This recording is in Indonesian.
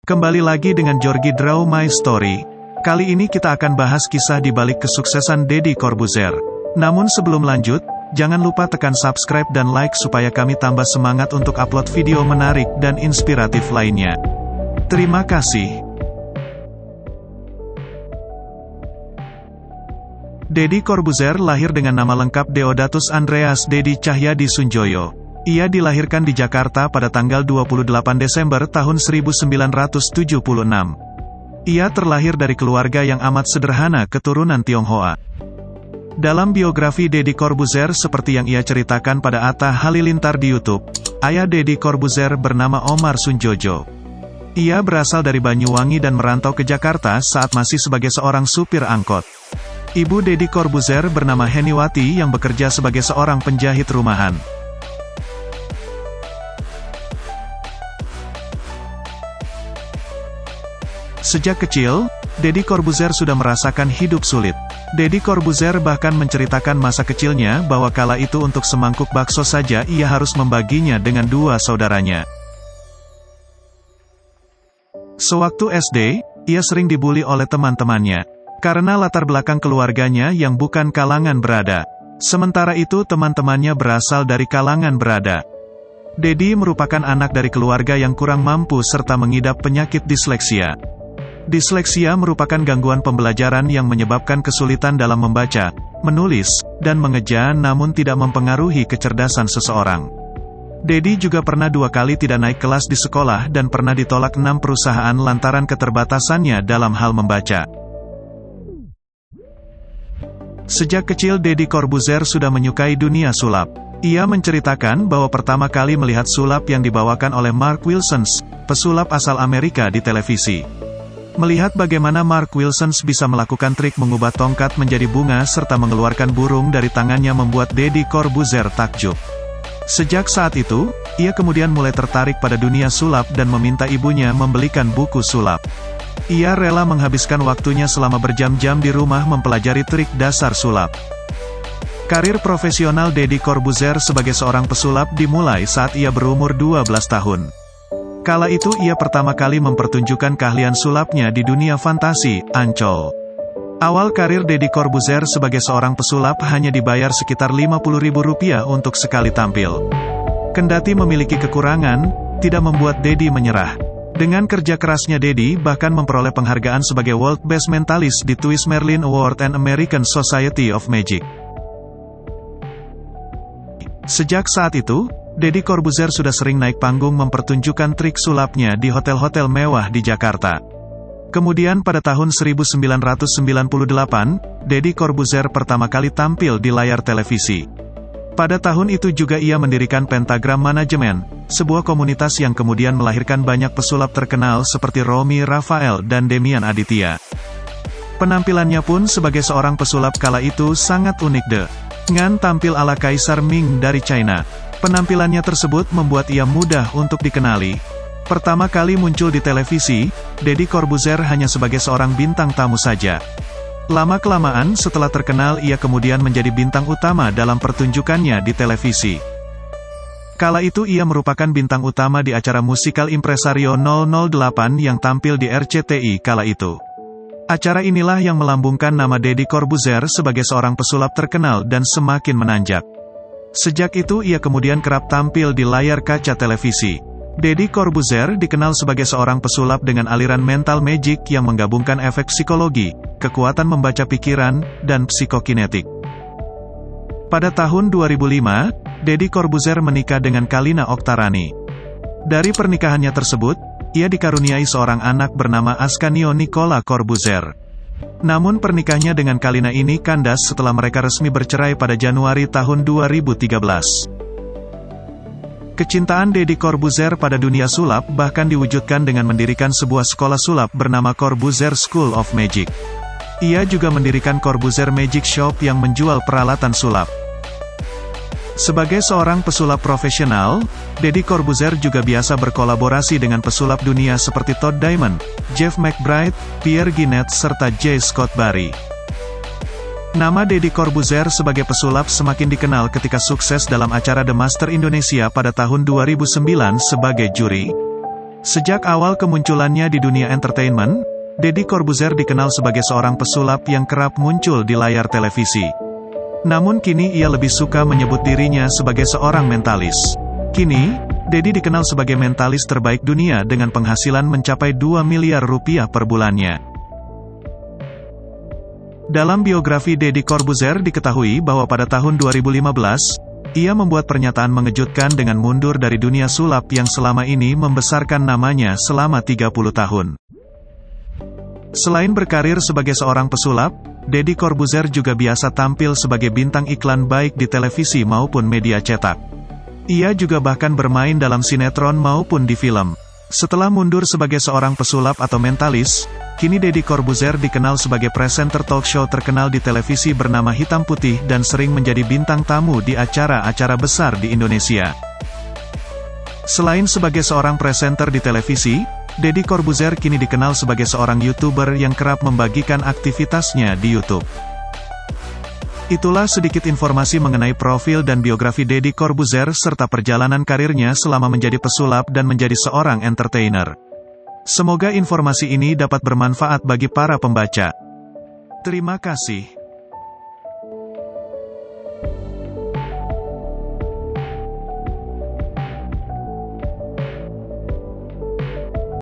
Kembali lagi dengan Jorgi Draw My Story. Kali ini kita akan bahas kisah di balik kesuksesan Deddy Corbuzier. Namun sebelum lanjut, jangan lupa tekan subscribe dan like supaya kami tambah semangat untuk upload video menarik dan inspiratif lainnya. Terima kasih. Deddy Corbuzier lahir dengan nama lengkap Deodatus Andreas Deddy Cahyadi Sunjoyo. Ia dilahirkan di Jakarta pada tanggal 28 Desember tahun 1976. Ia terlahir dari keluarga yang amat sederhana keturunan Tionghoa. Dalam biografi Deddy Corbuzier seperti yang ia ceritakan pada Atta Halilintar di YouTube, ayah Deddy Corbuzier bernama Omar Sunjojo. Ia berasal dari Banyuwangi dan merantau ke Jakarta saat masih sebagai seorang supir angkot. Ibu Deddy Corbuzier bernama Heniwati yang bekerja sebagai seorang penjahit rumahan. Sejak kecil, Deddy Corbuzier sudah merasakan hidup sulit. Deddy Corbuzier bahkan menceritakan masa kecilnya bahwa kala itu untuk semangkuk bakso saja ia harus membaginya dengan dua saudaranya. Sewaktu SD, ia sering dibuli oleh teman-temannya, karena latar belakang keluarganya yang bukan kalangan berada. Sementara itu teman-temannya berasal dari kalangan berada. Deddy merupakan anak dari keluarga yang kurang mampu serta mengidap penyakit disleksia. Disleksia merupakan gangguan pembelajaran yang menyebabkan kesulitan dalam membaca, menulis, dan mengeja namun tidak mempengaruhi kecerdasan seseorang. Deddy juga pernah 2 kali tidak naik kelas di sekolah dan pernah ditolak 6 perusahaan lantaran keterbatasannya dalam hal membaca. Sejak kecil Deddy Corbuzier sudah menyukai dunia sulap. Ia menceritakan bahwa pertama kali melihat sulap yang dibawakan oleh Mark Wilson, pesulap asal Amerika di televisi. Melihat bagaimana Mark Wilson bisa melakukan trik mengubah tongkat menjadi bunga serta mengeluarkan burung dari tangannya membuat Deddy Corbuzier takjub. Sejak saat itu, ia kemudian mulai tertarik pada dunia sulap dan meminta ibunya membelikan buku sulap. Ia rela menghabiskan waktunya selama berjam-jam di rumah mempelajari trik dasar sulap. Karir profesional Deddy Corbuzier sebagai seorang pesulap dimulai saat ia berumur 12 tahun. Kala itu ia pertama kali mempertunjukkan keahlian sulapnya di dunia fantasi, Ancol. Awal karir Deddy Corbuzier sebagai seorang pesulap hanya dibayar sekitar Rp50.000 untuk sekali tampil. Kendati memiliki kekurangan, tidak membuat Deddy menyerah. Dengan kerja kerasnya Deddy bahkan memperoleh penghargaan sebagai World Best Mentalist di Twist Merlin Award and American Society of Magic. Sejak saat itu, Deddy Corbuzier sudah sering naik panggung mempertunjukkan trik sulapnya di hotel-hotel mewah di Jakarta. Kemudian pada tahun 1998, Deddy Corbuzier pertama kali tampil di layar televisi. Pada tahun itu juga ia mendirikan Pentagram Management, sebuah komunitas yang kemudian melahirkan banyak pesulap terkenal seperti Romy Rafael dan Demian Aditya. Penampilannya pun sebagai seorang pesulap kala itu sangat unik dengan tampil ala Kaisar Ming dari China. Penampilannya tersebut membuat ia mudah untuk dikenali. Pertama kali muncul di televisi, Deddy Corbuzier hanya sebagai seorang bintang tamu saja. Lama-kelamaan setelah terkenal ia kemudian menjadi bintang utama dalam pertunjukannya di televisi. Kala itu ia merupakan bintang utama di acara musikal Impresario 008 yang tampil di RCTI kala itu. Acara inilah yang melambungkan nama Deddy Corbuzier sebagai seorang pesulap terkenal dan semakin menanjak. Sejak itu ia kemudian kerap tampil di layar kaca televisi. Deddy Corbuzier dikenal sebagai seorang pesulap dengan aliran mental magic yang menggabungkan efek psikologi, kekuatan membaca pikiran, dan psikokinetik. Pada tahun 2005, Deddy Corbuzier menikah dengan Kalina Oktarani. Dari pernikahannya tersebut, ia dikaruniai seorang anak bernama Ascanio Nicola Corbuzier. Namun pernikahannya dengan Kalina ini kandas setelah mereka resmi bercerai pada Januari tahun 2013. Kecintaan Deddy Corbuzier pada dunia sulap bahkan diwujudkan dengan mendirikan sebuah sekolah sulap bernama Corbuzier School of Magic. Ia juga mendirikan Corbuzier Magic Shop yang menjual peralatan sulap. Sebagai seorang pesulap profesional, Deddy Corbuzier juga biasa berkolaborasi dengan pesulap dunia seperti Todd Diamond, Jeff McBride, Pierre Guinet serta J. Scott Barry. Nama Deddy Corbuzier sebagai pesulap semakin dikenal ketika sukses dalam acara The Master Indonesia pada tahun 2009 sebagai juri. Sejak awal kemunculannya di dunia entertainment, Deddy Corbuzier dikenal sebagai seorang pesulap yang kerap muncul di layar televisi. Namun kini ia lebih suka menyebut dirinya sebagai seorang mentalis. Kini, Deddy dikenal sebagai mentalis terbaik dunia dengan penghasilan mencapai 2 miliar rupiah per bulannya. Dalam biografi Deddy Corbuzier diketahui bahwa pada tahun 2015, ia membuat pernyataan mengejutkan dengan mundur dari dunia sulap yang selama ini membesarkan namanya selama 30 tahun. Selain berkarir sebagai seorang pesulap, Deddy Corbuzier juga biasa tampil sebagai bintang iklan baik di televisi maupun media cetak. Ia juga bahkan bermain dalam sinetron maupun di film. Setelah mundur sebagai seorang pesulap atau mentalis, kini Deddy Corbuzier dikenal sebagai presenter talk show terkenal di televisi bernama Hitam Putih dan sering menjadi bintang tamu di acara-acara besar di Indonesia. Selain sebagai seorang presenter di televisi, Deddy Corbuzier kini dikenal sebagai seorang YouTuber yang kerap membagikan aktivitasnya di YouTube. Itulah sedikit informasi mengenai profil dan biografi Deddy Corbuzier serta perjalanan karirnya selama menjadi pesulap dan menjadi seorang entertainer. Semoga informasi ini dapat bermanfaat bagi para pembaca. Terima kasih.